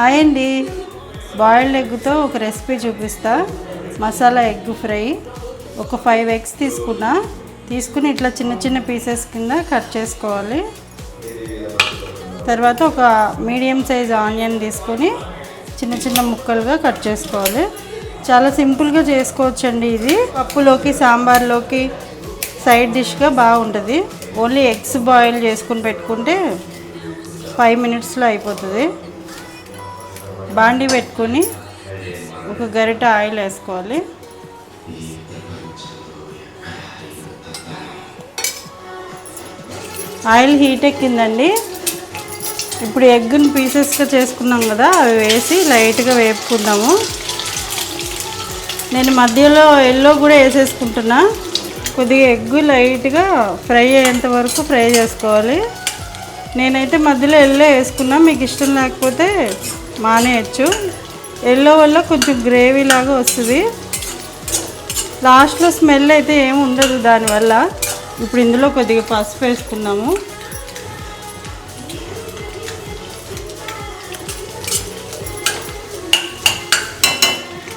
Hi అండి, boiled ఎగ్తో ఒక recipe చూపిస్తా. Masala egg fry. ఒక 5 ఎగ్స్ తీసుకుని ఇట్లా చిన్న చిన్న పీసెస్ కింద కట్ చేసుకోవాలి. తర్వాత ఒక మీడియం సైజ్ ఆనియన్ తీసుకొని చిన్న చిన్న ముక్కలుగా కట్ చేసుకోవాలి. చాలా సింపుల్గా చేసుకోవచ్చండి. ఇది పప్పులోకి సాంబార్లోకి సైడ్ డిష్గా బాగుంటుంది. ఓన్లీ ఎగ్స్ బాయిల్ చేసుకుని పెట్టుకుంటే 5 మినిట్స్లో అయిపోతుంది. బాండి పెట్టుకొని ఒక గరిట ఆయిల్ వేసుకోవాలి. ఆయిల్ హీట్ ఎక్కిందండి. ఇప్పుడు ఎగ్ని పీసెస్గా చేసుకున్నాం కదా, అవి వేసి లైట్గా వేపుకుందాము. నేను మధ్యలో ఎల్లో కూడా వేసేసుకుంటున్నా. కొద్దిగా ఎగ్ లైట్గా ఫ్రై అయ్యేంత వరకు ఫ్రై చేసుకోవాలి. నేనైతే మధ్యలో ఎల్లో వేసుకున్నా, మీకు ఇష్టం లేకపోతే మానేయచ్చు. ఎల్లో వల్ల కొంచెం గ్రేవీ లాగా వస్తుంది. లాస్ట్లో స్మెల్ అయితే ఏమి ఉండదు దానివల్ల. ఇప్పుడు ఇందులో కొద్దిగా పసుపు వేసుకుందాము.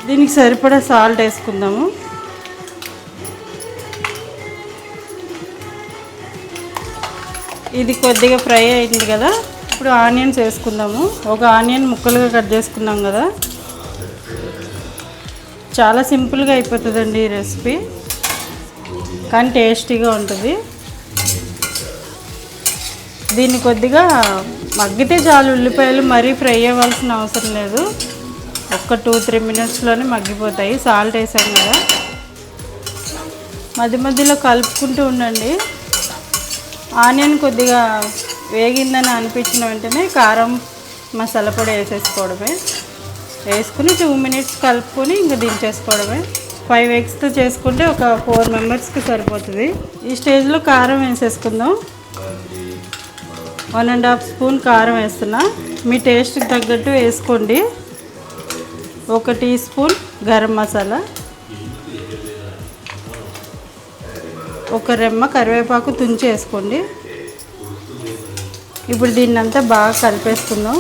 దీనికి సరిపడా సాల్ట్ వేసుకుందాము. ఇది కొద్దిగా ఫ్రై అయింది కదా, ఇప్పుడు ఆనియన్స్ వేసుకుందాము. ఒక ఆనియన్ ముక్కలుగా కట్ చేసుకున్నాం కదా. చాలా సింపుల్గా అయిపోతుందండి ఈ రెసిపీ, కానీ టేస్టీగా ఉంటుంది. దీన్ని కొద్దిగా మగ్గితే చాలు. ఉల్లిపాయలు మరీ ఫ్రై అవ్వాల్సిన అవసరం లేదు. ఒక్క 2-3 మినిట్స్లోనే మగ్గిపోతాయి. సాల్ట్ వేసాం కదా. మధ్య మధ్యలో కలుపుకుంటూ ఉండండి. ఆనియన్ కొద్దిగా వేగిందని అనిపించిన వెంటనే కారం మసాలా పొడి వేసేసుకోవడమే. వేసుకుని 2 మినిట్స్ కలుపుకొని ఇంకా దించేసుకోవడమే. 5 ఎగ్స్తో చేసుకుంటే ఒక 4 మెంబర్స్కి సరిపోతుంది. ఈ స్టేజ్లో కారం వేసేసుకుందాం. 1.5 స్పూన్ కారం వేస్తున్నా. మీ టేస్ట్కి తగ్గట్టు వేసుకోండి. 1 టీ స్పూన్ గరం మసాలా, ఒక రెమ్మ కరివేపాకు తుంచి వేసుకోండి. ఇప్పుడు దీన్నంతా బాగా కలిపేసుకుందాం.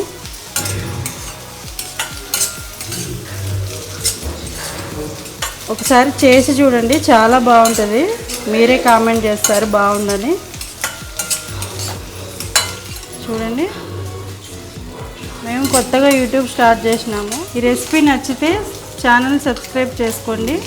ఒకసారి చేసి చూడండి, చాలా బాగుంటుంది. మీరే కామెంట్ చేస్తారు బాగుందని. చూడండి, మేము కొత్తగా యూట్యూబ్ స్టార్ట్ చేసినాము. ఈ రెసిపీ నచ్చితే ఛానల్ సబ్స్క్రైబ్ చేసుకోండి.